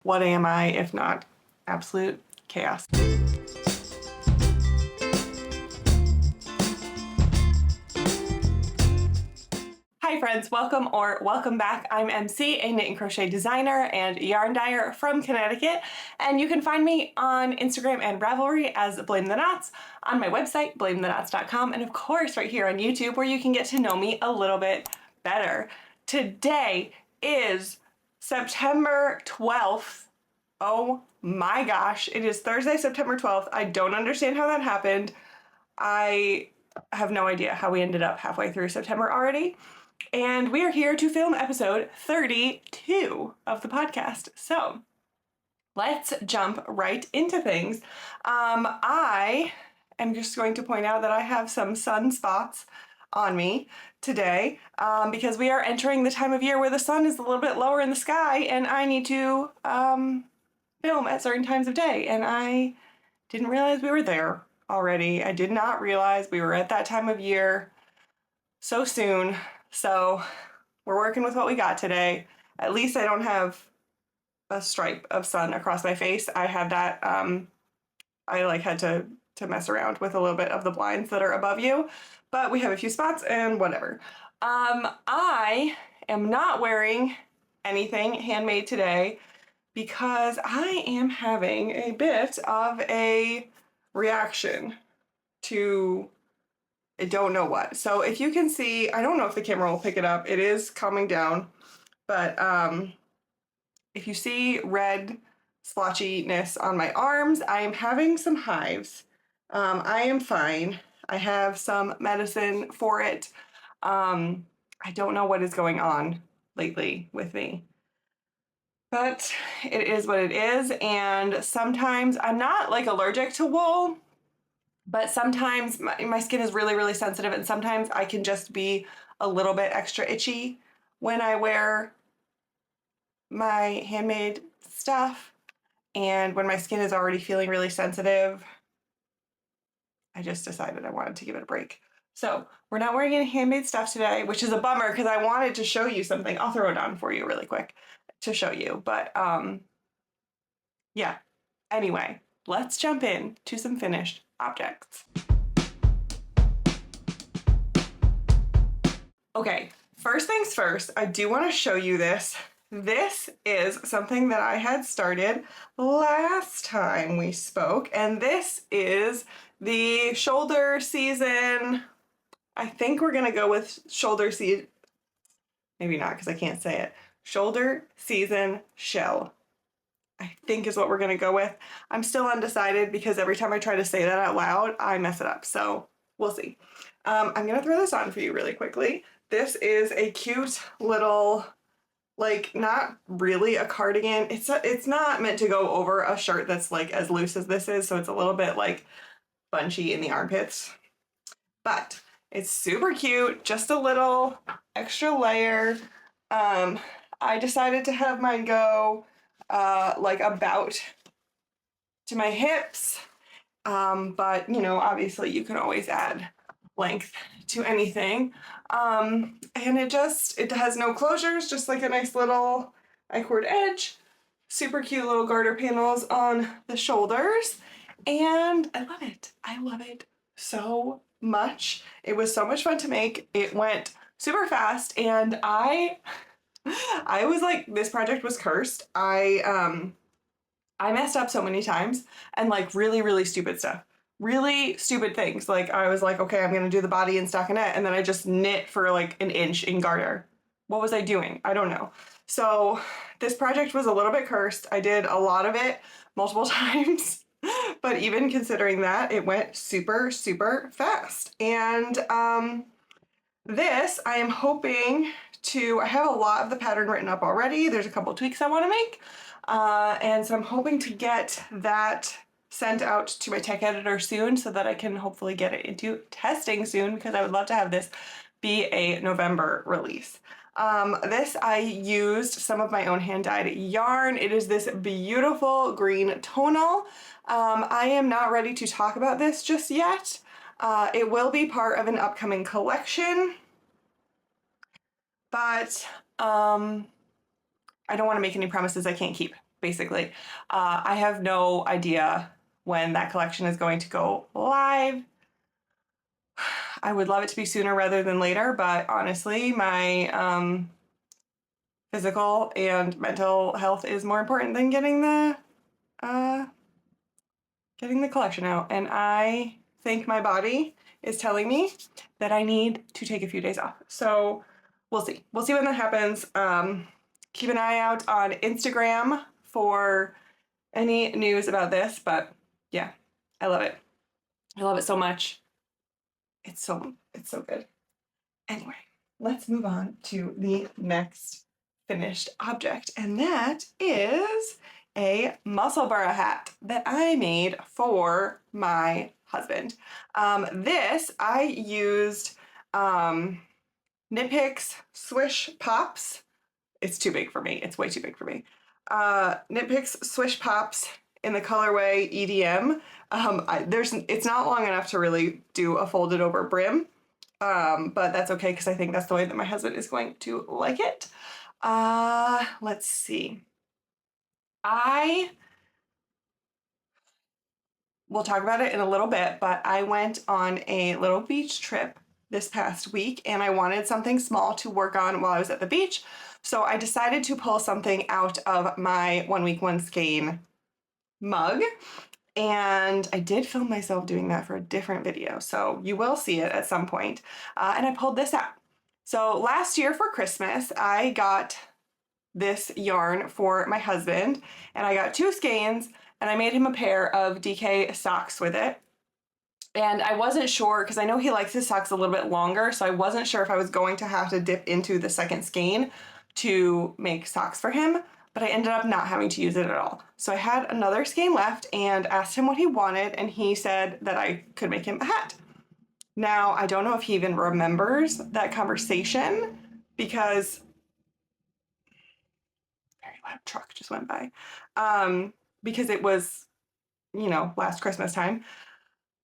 What am I if not absolute chaos? Hi friends, welcome back. I'm MC, a knit and crochet designer and yarn dyer from Connecticut, and you can find me on Instagram and Ravelry as Blame the Knots, on my website, blametheknots.com, and of course right here on YouTube where you can get to know me a little bit better. Today is September 12th. Oh my gosh, it is Thursday, September 12th. I don't understand how that happened. I have no idea how we ended up halfway through September already. And we are here to film episode 32 of the podcast. So let's jump right into things. I am just going to point out that I have some sunspots on me today because we are entering the time of year where the sun is a little bit lower in the sky and I need to film at certain times of day, and I didn't realize we were there already. I did not realize we were at that time of year so soon. So we're working with what we got today. At least I don't have a stripe of sun across my face. I have that, I had to mess around with a little bit of the blinds that are above you, but we have a few spots and whatever. I am not wearing anything handmade today because I am having a bit of a reaction to I don't know what. So if you can see, I don't know if the camera will pick it up. It is calming down, but if you see red splotchiness on my arms, I am having some hives. I am fine. I have some medicine for it. I don't know what is going on lately with me, but it is what it is. And sometimes I'm not like allergic to wool, but sometimes my skin is really, really sensitive, and sometimes I can just be a little bit extra itchy when I wear my handmade stuff. And when my skin is already feeling really sensitive, I just decided I wanted to give it a break. So we're not wearing any handmade stuff today, which is a bummer because I wanted to show you something. I'll throw it on for you really quick to show you. But yeah, anyway, let's jump in to some finished objects. Okay, first things first, I do want to show you this. This is something that I had started last time we spoke, and this is the shoulder season. I think we're gonna go with shoulder season, maybe not because I can't say it. Shoulder season shell, I think is what we're gonna go with. I'm still undecided because every time I try to say that out loud, I mess it up. So we'll see. I'm gonna throw this on for you really quickly. This is a cute little, like, not really a cardigan. It's not meant to go over a shirt that's like as loose as this is. So it's a little bit like bunchy in the armpits, but it's super cute. Just a little extra layer. I decided to have mine go like about to my hips, but you know, obviously you can always add length to anything, and it has no closures, just like a nice little I-cord edge, super cute little garter panels on the shoulders, and I love it so much. It was so much fun to make. It went super fast, and I was like, this project was cursed. I messed up so many times, and like really, really stupid stuff. Really stupid things. Like I was like, okay, I'm gonna do the body in stockinette, and then I just knit for like an inch in garter. What was I doing? I don't know. So this project was a little bit cursed. I did a lot of it multiple times, but even considering that, it went super, super fast. And this, I am hoping I have a lot of the pattern written up already. There's a couple tweaks I want to make. And so I'm hoping to get that sent out to my tech editor soon so that I can hopefully get it into testing soon, because I would love to have this be a November release. This, I used some of my own hand-dyed yarn. It is this beautiful green tonal. I am not ready to talk about this just yet. It will be part of an upcoming collection, but I don't want to make any promises I can't keep. basically. I have no idea when that collection is going to go live. I would love it to be sooner rather than later, but honestly, my physical and mental health is more important than getting the collection out. And I think my body is telling me that I need to take a few days off. So we'll see. We'll see when that happens. Keep an eye out on Instagram for any news about this, but yeah, I love it. I love it so much. It's so good. Anyway, let's move on to the next finished object, and that is a Musselburgh hat that I made for my husband. This I used Knit Picks Swish Pops. It's too big for me. It's way too big for me. Knit Picks Swish Pops in the colorway EDM. It's not long enough to really do a folded over brim, but that's okay because I think that's the way that my husband is going to like it. Let's see. We'll talk about it in a little bit, but I went on a little beach trip this past week and I wanted something small to work on while I was at the beach. So I decided to pull something out of my 1 week 1 skein mug. And I did film myself doing that for a different video, so you will see it at some point. And I pulled this out. So last year for Christmas, I got this yarn for my husband, and I got 2 skeins, and I made him a pair of DK socks with it. And I wasn't sure, because I know he likes his socks a little bit longer, so I wasn't sure if I was going to have to dip into the second skein to make socks for him, but I ended up not having to use it at all. So I had another skein left and asked him what he wanted, and he said that I could make him a hat. Now, I don't know if he even remembers that conversation because a very loud truck just went by. Because it was, last Christmas time.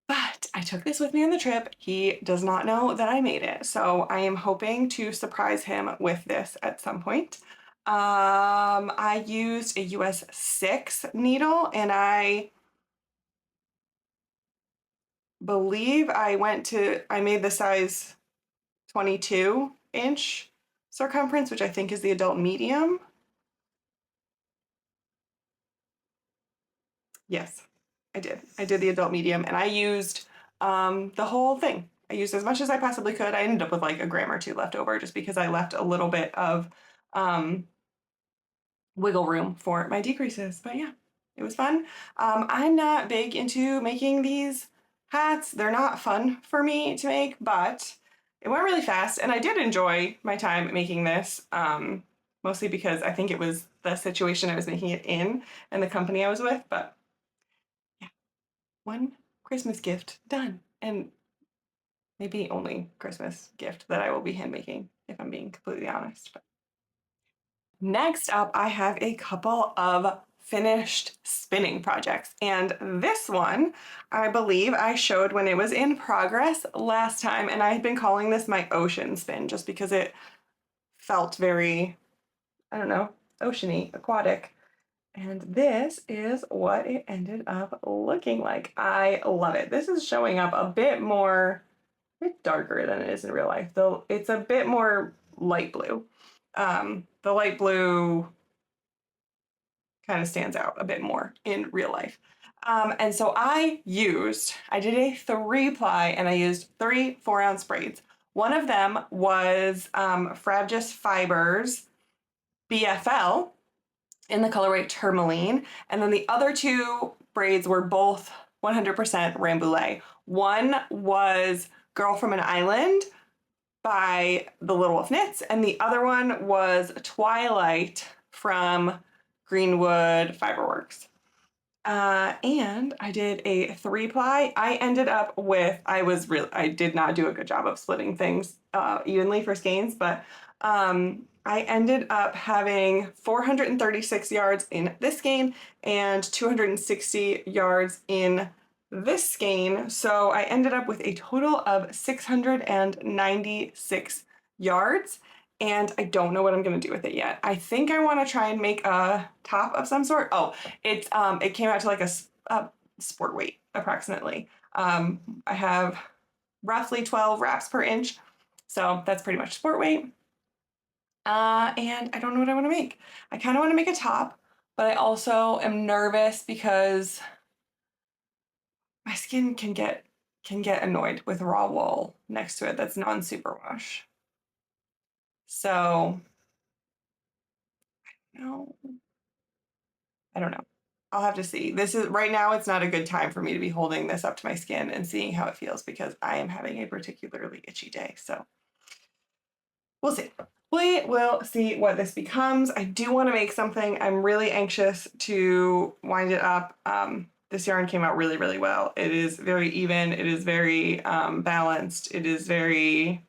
But I took this with me on the trip. He does not know that I made it. So I am hoping to surprise him with this at some point. I used a US 6 needle, and I believe I made the size 22-inch circumference, which I think is the adult medium. Yes, I did. I did the adult medium, and I used the whole thing. I used as much as I possibly could. I ended up with like a gram or 2 left over just because I left a little bit of wiggle room for my decreases. But yeah, it was fun. I'm not big into making these hats. They're not fun for me to make, but it went really fast, and I did enjoy my time making this, mostly because I think it was the situation I was making it in and the company I was with. But yeah, one Christmas gift done, and maybe the only Christmas gift that I will be hand making, if I'm being completely honest. But next up, I have a couple of finished spinning projects, and this one I believe I showed when it was in progress last time, and I had been calling this my ocean spin just because it felt very, I don't know, oceany, aquatic. And this is what it ended up looking like. I love it. This is showing up a bit darker than it is in real life, though it's a bit more light blue. The light blue kind of stands out a bit more in real life. And so I did a 3-ply, and I used 3 4-ounce braids. One of them was Frabjous Fibers BFL in the colorway Tourmaline, and then the other 2 braids were both 100% Rambouillet. One was Girl from an Island by The Little Wolf Knits, and the other one was Twilight from Greenwood Fiberworks. And I did a 3-ply. I ended up with, I did not do a good job of splitting things evenly for skeins, but I ended up having 436 yards in this skein and 260 yards in this skein. So I ended up with a total of 696 yards. and I don't know what I'm gonna do with it yet. I think I want to try and make a top of some sort. Oh, it came out to like a sport weight approximately. I have roughly 12 wraps per inch, so that's pretty much sport weight. And I don't know what I want to make. I kind of want to make a top, but I also am nervous because my skin can get annoyed with raw wool next to it that's non-superwash. So, no, I don't know. I'll have to see. This is right now, it's not a good time for me to be holding this up to my skin and seeing how it feels because I am having a particularly itchy day. So we'll see. We will see what this becomes. I do want to make something. I'm really anxious to wind it up. This yarn came out really, really well. It is very even. It is very balanced. It is very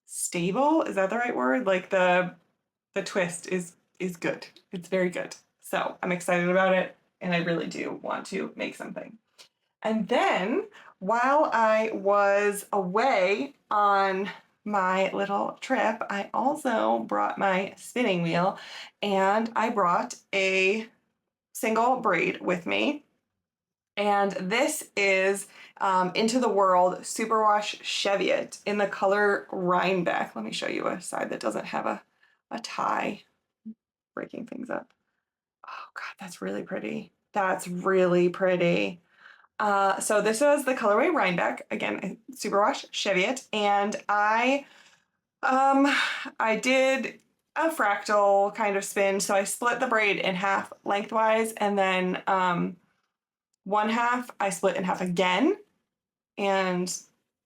stable. Is that the right word? Like the twist is good. It's very good. So I'm excited about it, and I really do want to make something. And then while I was away on my little trip, I also brought my spinning wheel, and I brought a single braid with me. And this is Into the World Superwash Cheviot in the color Rhinebeck. Let me show you a side that doesn't have a tie, breaking things up. Oh God, that's really pretty. That's really pretty. So this was the colorway Rhinebeck, again, Superwash Cheviot, and I did a fractal kind of spin. So I split the braid in half lengthwise, and then one half I split in half again and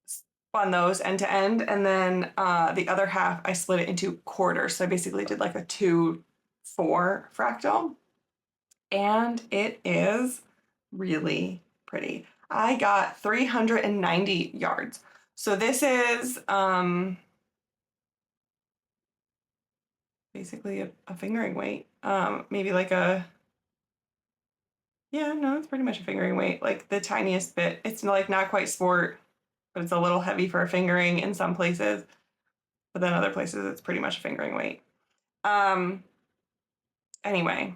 spun those end to end, and then the other half I split it into quarters. So I basically did like a 2-4 fractal, and it is really pretty. I got 390 yards. So this is basically a fingering weight. Maybe like yeah, no, it's pretty much a fingering weight, like the tiniest bit. It's like not quite sport, but it's a little heavy for a fingering in some places, but then other places it's pretty much a fingering weight. Anyway,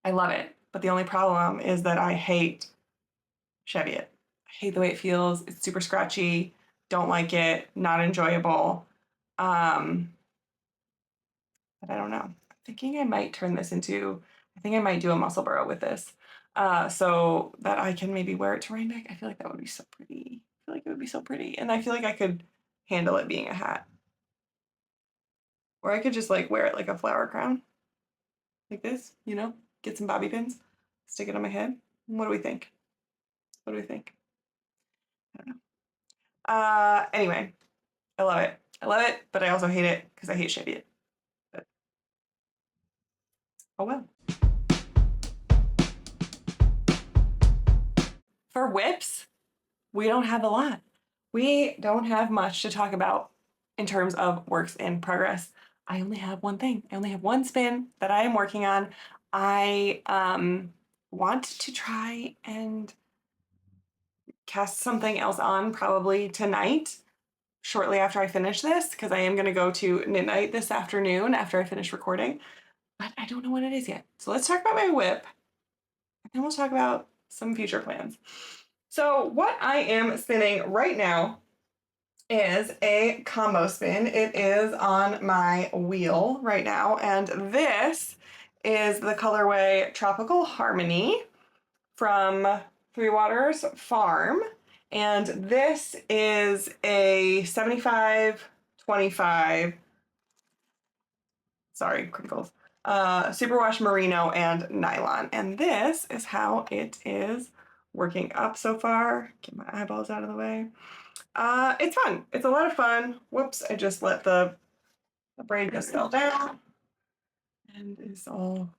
I love it, but the only problem is that I hate Cheviot. I hate the way it feels. It's super scratchy. Don't like it. Not enjoyable. But I don't know. I'm thinking I might turn this into, I think I might do a Musselburgh with this, so that I can maybe wear it to Rhinebeck. I feel like that would be so pretty. I feel like it would be so pretty. And I feel like I could handle it being a hat. Or I could just like wear it like a flower crown. Like this, get some bobby pins, stick it on my head. What do we think? What do we think? I don't know. Anyway, I love it. I love it, but I also hate it because I hate Cheviot. But oh well. For whips, we don't have a lot. We don't have much to talk about in terms of works in progress. I only have one thing. I only have one spin that I am working on. I want to try and cast something else on probably tonight, shortly after I finish this, because I am going to go to knit night this afternoon after I finish recording, but I don't know what it is yet. So let's talk about my whip, and then we'll talk about some future plans. So what I am spinning right now is a combo spin. It is on my wheel right now, and this is the colorway Tropical Harmony from Three Waters Farm, and this is a 75-25, sorry, crinkles, superwash merino and nylon, and this is how it is working up so far. Get my eyeballs out of the way. It's fun. It's a lot of fun. Whoops, I just let the braid just fell down. And it's a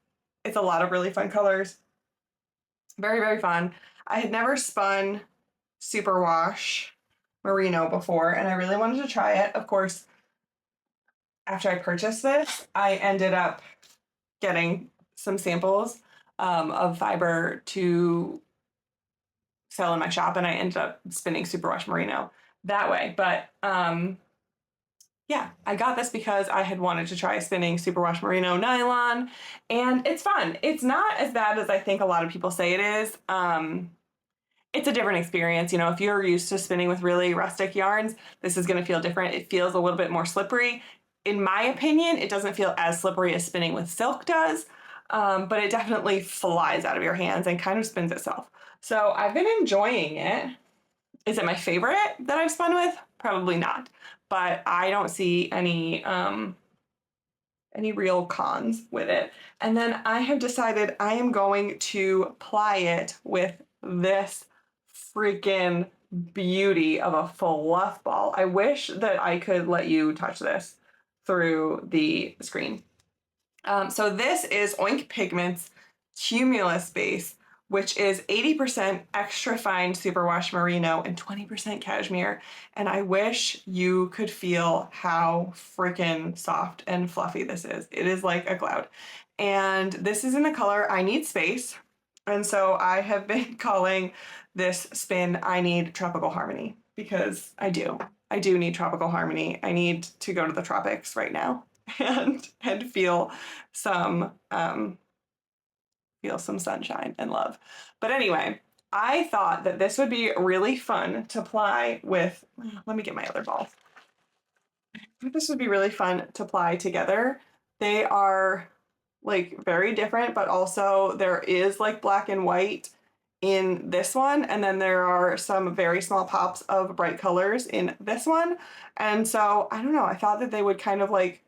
lot of really fun colors. Very, very fun. I had never spun superwash merino before, and I really wanted to try it. Of course, after I purchased this, I ended up getting some samples of fiber to sell in my shop, and I ended up spinning superwash merino that way. But yeah, I got this because I had wanted to try spinning superwash merino nylon, and it's fun. It's not as bad as I think a lot of people say it is. It's a different experience. You know, if you're used to spinning with really rustic yarns, this is going to feel different. It feels a little bit more slippery. In my opinion, it doesn't feel as slippery as spinning with silk does, but it definitely flies out of your hands and kind of spins itself. So I've been enjoying it. Is it my favorite that I've spun with? Probably not, but I don't see any real cons with it. And then I have decided I am going to ply it with this freaking beauty of a fluff ball. I wish that I could let you touch this through the screen. So this is Oink Pigments Cumulus Base, which is 80% extra fine superwash merino and 20% cashmere. And I wish you could feel how freaking soft and fluffy this is. It is like a cloud. And this is in the color I Need Space. And so I have been calling this spin I Need Tropical Harmony because I do. I do need tropical harmony. I need to go to the tropics right now and feel some sunshine and love. But anyway, I thought that this would be really fun to ply with. Let me get my other ball. I thought this would be really fun to ply together. They are like very different, but also there is like black and white in this one, and then there are some very small pops of bright colors in this one. And so I don't know, I thought that they would kind of like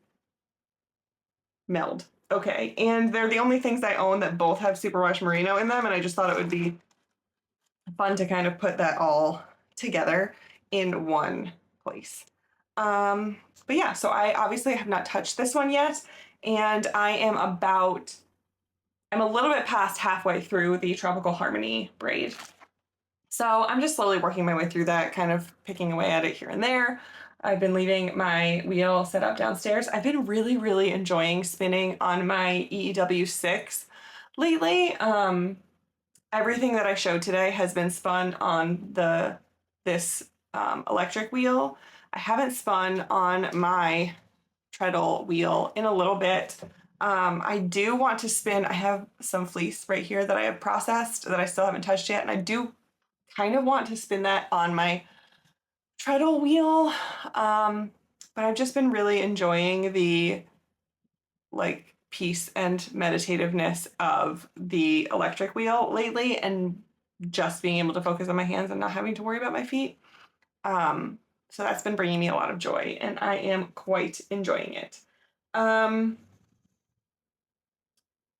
meld. Okay, and they're the only things I own that both have superwash merino in them, and I just thought it would be fun to kind of put that all together in one place. But yeah, so I obviously have not touched this one yet, and I'm a little bit past halfway through the Tropical Harmony braid. So I'm just slowly working my way through that, kind of picking away at it here and there. I've been leaving my wheel set up downstairs. I've been really, really enjoying spinning on my EEW6 lately. Everything that I showed today has been spun on this electric wheel. I haven't spun on my treadle wheel in a little bit. I do want to spin. I have some fleece right here that I have processed that I still haven't touched yet, and I do kind of want to spin that on my treadle wheel. But I've just been really enjoying the like peace and meditativeness of the electric wheel lately, and just being able to focus on my hands and not having to worry about my feet. So that's been bringing me a lot of joy, and I am quite enjoying it.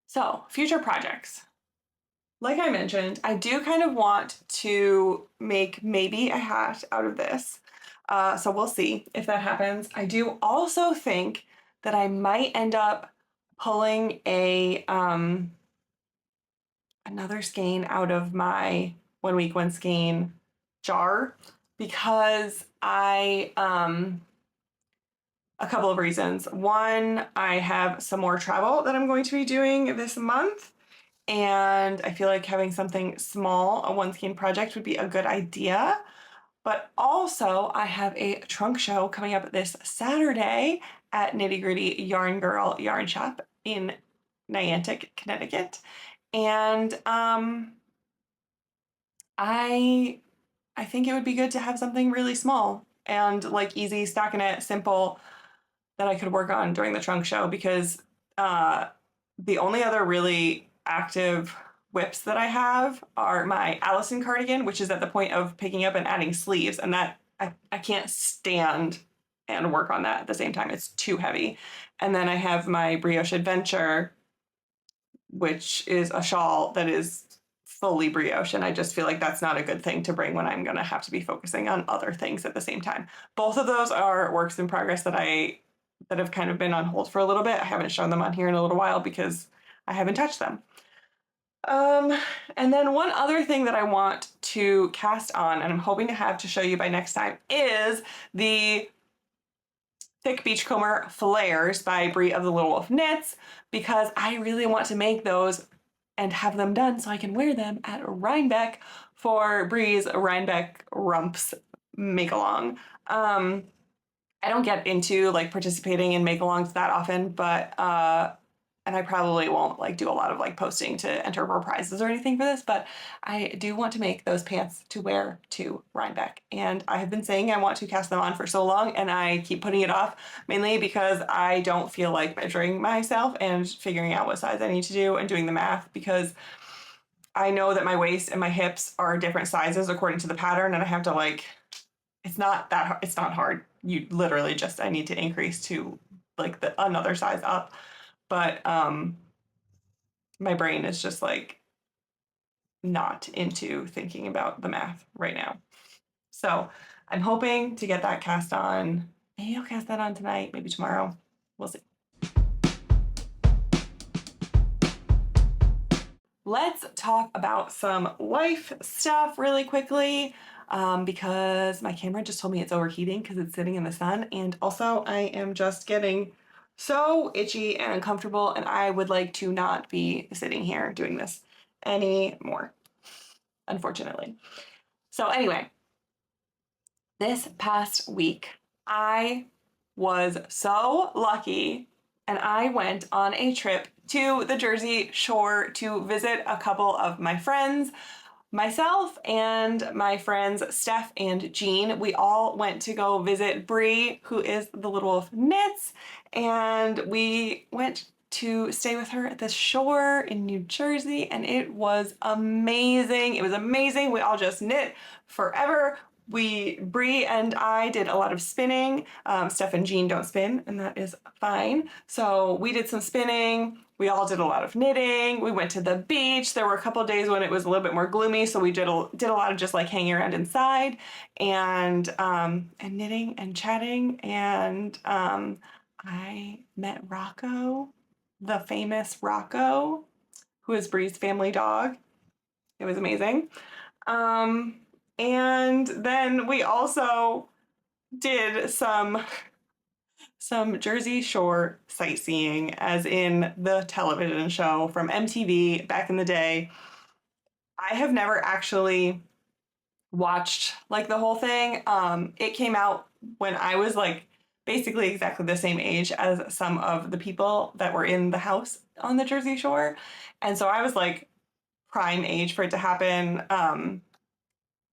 So future projects. Like I mentioned, I do kind of want to make maybe a hat out of this. So we'll see if that happens. I do also think that I might end up pulling another skein out of my 1 week 1 skein jar, because a couple of reasons. One, I have some more travel that I'm going to be doing this month, and I feel like having something small, a 1 skein project, would be a good idea. But also, I have a trunk show coming up this Saturday at Nitty Gritty Yarn Girl Yarn Shop in Niantic, Connecticut. And I think it would be good to have something really small and like easy, stockinette, simple, that I could work on during the trunk show, because the only other really active whips that I have are my Allison cardigan, which is at the point of picking up and adding sleeves, and that I can't stand and work on that at the same time. It's too heavy. And then I have my Brioche Adventure, which is a shawl that is fully brioche, and I just feel like that's not a good thing to bring when I'm gonna have to be focusing on other things at the same time. Both of those are works in progress that have kind of been on hold for a little bit. I haven't shown them on here in a little while because I haven't touched them. And then one other thing that I want to cast on, and I'm hoping to have to show you by next time, is the Thick Beachcomber Flares by Brie of the Little Wolf Knits, because I really want to make those and have them done so I can wear them at Rhinebeck for Brie's Rhinebeck Rumps Make-Along. I don't get into like participating in make-alongs that often, but and I probably won't like do a lot of like posting to enter more prizes or anything for this, but I do want to make those pants to wear to Rhinebeck. And I have been saying I want to cast them on for so long, and I keep putting it off, mainly because I don't feel like measuring myself and figuring out what size I need to do and doing the math, because I know that my waist and my hips are different sizes according to the pattern, and I have to like, it's not that hard. It's not hard. You literally just, I need to increase to like another size up. But my brain is just like not into thinking about the math right now. So I'm hoping to get that cast on. Maybe I'll cast that on tonight, maybe tomorrow. We'll see. Let's talk about some life stuff really quickly, because my camera just told me it's overheating because it's sitting in the sun. And also I am just getting so itchy and uncomfortable, and I would like to not be sitting here doing this anymore, unfortunately. So anyway, this past week, I was so lucky, and I went on a trip to the Jersey Shore to visit a couple of my friends. Myself and my friends Steph and Jean, we all went to go visit Bree, who is the Little Wolf Knits, and we went to stay with her at the shore in New Jersey, and it was amazing. It was amazing. We all just knit forever. Bree and I did a lot of spinning. Steph and Jean don't spin, and that is fine. So we did some spinning. We all did a lot of knitting. We went to the beach. There were a couple of days when it was a little bit more gloomy, so we did a lot of just like hanging around inside and knitting and chatting. And I met Rocco, the famous Rocco, who is Bree's family dog. It was amazing. And then we also did some Jersey Shore sightseeing, as in the television show from MTV back in the day. I have never actually watched like the whole thing. It came out when I was like basically exactly the same age as some of the people that were in the house on the Jersey Shore. And so I was like prime age for it to happen.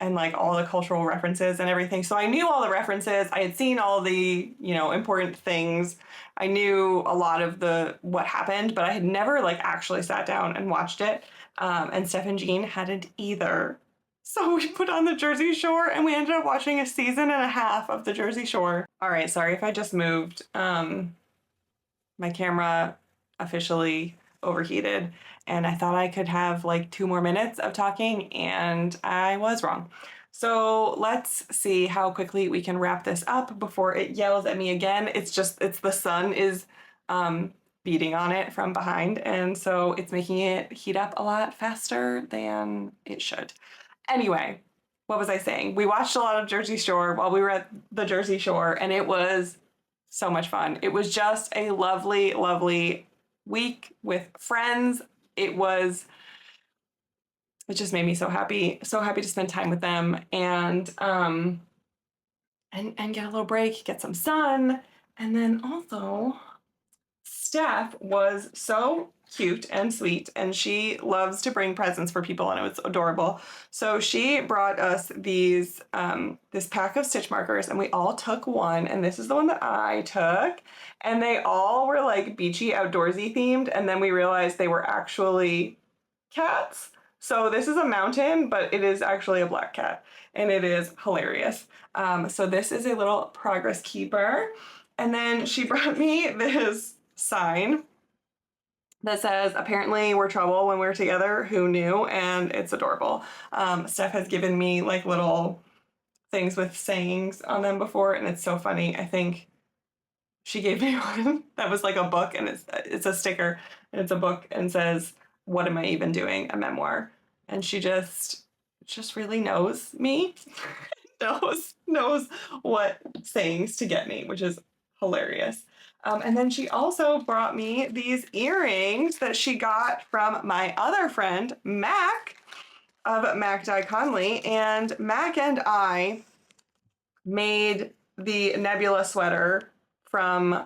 And like all the cultural references and everything. So I knew all the references. I had seen all the, important things. I knew a lot of what happened, but I had never like actually sat down and watched it. And Steph and Jean hadn't either. So we put on the Jersey Shore, and we ended up watching a season and a half of the Jersey Shore. All right, sorry if I just moved. My camera officially overheated, and I thought I could have like 2 more minutes of talking, and I was wrong. So let's see how quickly we can wrap this up before it yells at me again. It's the sun is beating on it from behind, and so it's making it heat up a lot faster than it should. Anyway, what was I saying? We watched a lot of Jersey Shore while we were at the Jersey Shore, and it was so much fun. It was just a lovely, lovely week with friends. It just made me so happy to spend time with them and get a little break, get some sun. And then also Steph was so cute and sweet, and she loves to bring presents for people, and it was adorable. So she brought us this pack of stitch markers, and we all took one, and this is the one that I took, and they all were like beachy, outdoorsy themed, and then we realized they were actually cats. So this is a mountain, but it is actually a black cat, and it is hilarious. So this is a little progress keeper, and then she brought me this sign that says, apparently we're trouble when we're together, who knew? And it's adorable. Steph has given me like little things with sayings on them before, and it's so funny. I think she gave me one that was like a book, and it's a sticker, and it's a book, and says, "What am I even doing? A memoir." And she just really knows me, knows what sayings to get me, which is hilarious. And then she also brought me these earrings that she got from my other friend, Mac, of Mac Dye Conley. And Mac and I made the Nebula sweater from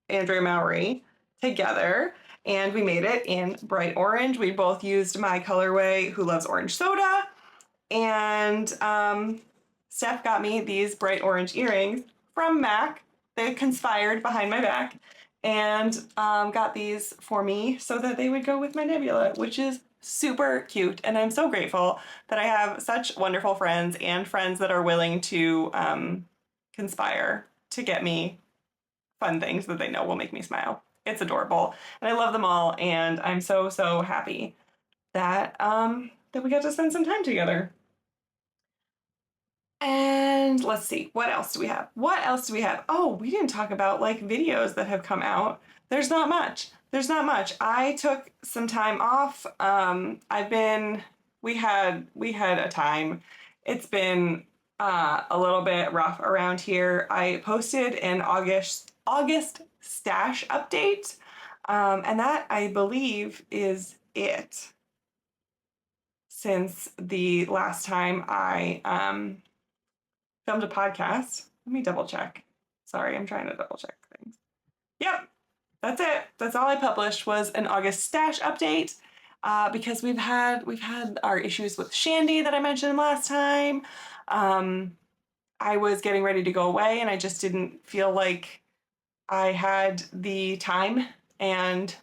Andrea Mowry together, and we made it in bright orange. We both used my colorway Who Loves Orange Soda, and Steph got me these bright orange earrings from MAC. They conspired behind my back and got these for me so that they would go with my Nebula, which is super cute. And I'm so grateful that I have such wonderful friends and friends that are willing to conspire to get me fun things that they know will make me smile. It's adorable. And I love them all. And I'm so, so happy that, that we got to spend some time together. And let's see, what else do we have? What else do we have? Oh, we didn't talk about like videos that have come out. There's not much. There's not much. I took some time off. We had a time. It's been a little bit rough around here. I posted an August stash update, and that I believe is it since the last time I filmed a podcast. Let me double check. Sorry, I'm trying to double check things. Yep, that's it. That's all I published was an August stash update because we've had our issues with Shandy that I mentioned last time. I was getting ready to go away and I just didn't feel like I had the time and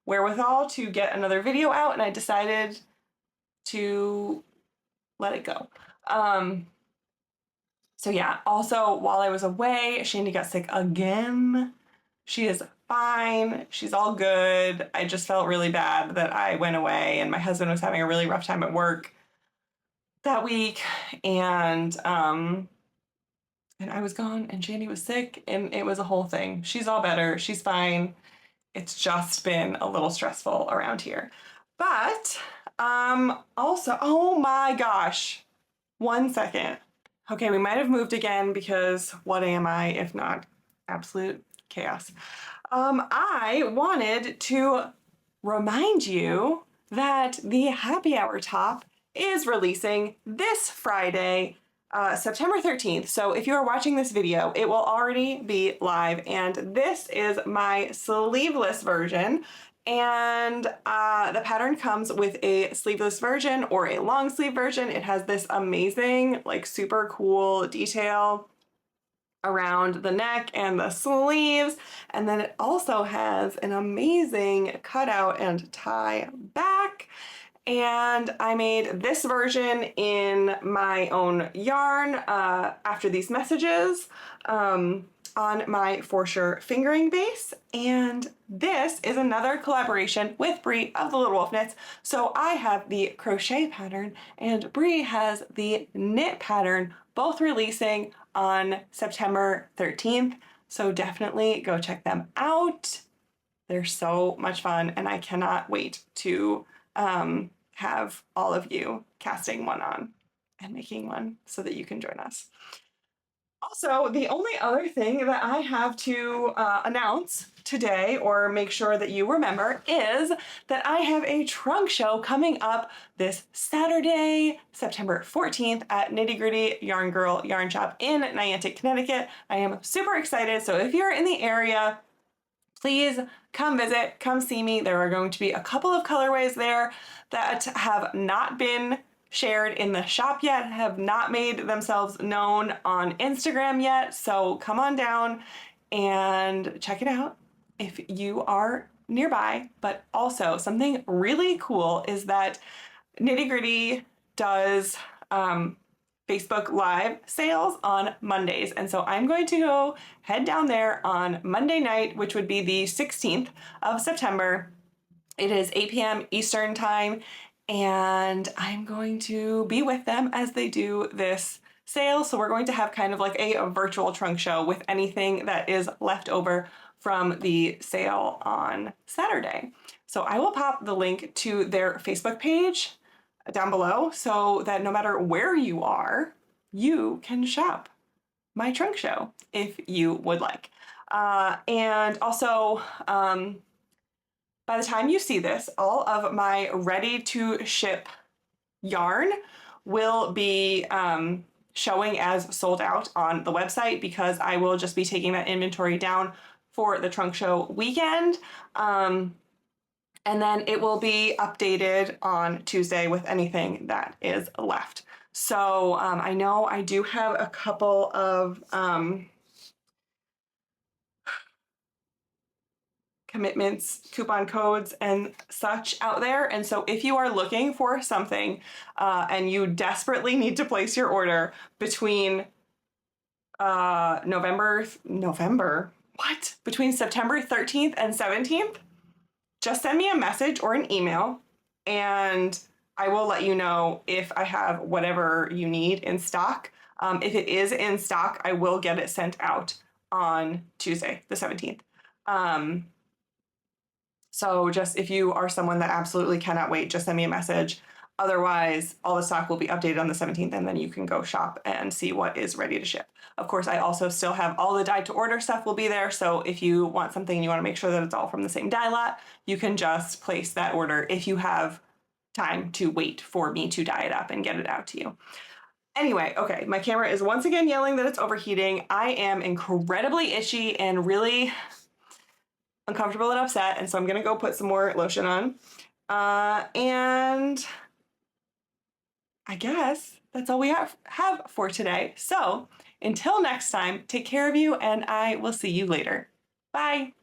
wherewithal to get another video out, and I decided to let it go. So yeah, also while I was away, Shandy got sick again. She is fine. She's all good. I just felt really bad that I went away and my husband was having a really rough time at work that week. And I was gone and Shandy was sick and it was a whole thing. She's all better. She's fine. It's just been a little stressful around here. But also, oh my gosh, 1 second. Okay, we might have moved again because what am I if not absolute chaos? I wanted to remind you that the happy hour top is releasing this Friday, September 13th. So if you are watching this video, it will already be live, and this is my sleeveless version. And the pattern comes with a sleeveless version or a long sleeve version. It has this amazing, like super cool detail around the neck and the sleeves. And then it also has an amazing cutout and tie back. And I made this version in my own yarn after these messages on my For Sure fingering base. And this is another collaboration with Brie of the Little Wolf Knits. So I have the crochet pattern and Brie has the knit pattern, both releasing on September 13th. So definitely go check them out. They're so much fun and I cannot wait to have all of you casting one on and making one so that you can join us. Also, the only other thing that I have to announce today, or make sure that you remember, is that I have a trunk show coming up this Saturday, September 14th at Nitty Gritty Yarn Girl Yarn Shop in Niantic, Connecticut. I am super excited. So if you're in the area, please come visit, come see me. There are going to be a couple of colorways there that have not been shared in the shop yet, have not made themselves known on Instagram yet. So come on down and check it out if you are nearby. But also something really cool is that Nitty Gritty does Facebook Live sales on Mondays. And so I'm going to go head down there on Monday night, which would be the 16th of September. It is 8 p.m. Eastern time. And I'm going to be with them as they do this sale. So we're going to have kind of like a virtual trunk show with anything that is left over from the sale on Saturday. So I will pop the link to their Facebook page down below so that no matter where you are, you can shop my trunk show if you would like. And also, by the time you see this, all of my ready to ship yarn will be showing as sold out on the website because I will just be taking that inventory down for the trunk show weekend. And then it will be updated on Tuesday with anything that is left. So I know I do have a couple of commitments, coupon codes, and such out there. And so if you are looking for something and you desperately need to place your order between between September 13th and 17th, just send me a message or an email and I will let you know if I have whatever you need in stock. If it is in stock, I will get it sent out on Tuesday, the 17th. So just if you are someone that absolutely cannot wait, just send me a message. Otherwise, all the stock will be updated on the 17th and then you can go shop and see what is ready to ship. Of course, I also still have all the dye to order stuff will be there. So if you want something and you want to make sure that it's all from the same dye lot, you can just place that order if you have time to wait for me to dye it up and get it out to you. Anyway, okay, my camera is once again yelling that it's overheating. I am incredibly itchy and really uncomfortable and upset, and so I'm gonna go put some more lotion on. And I guess that's all we have for today. So until next time, take care of you and I will see you later. Bye.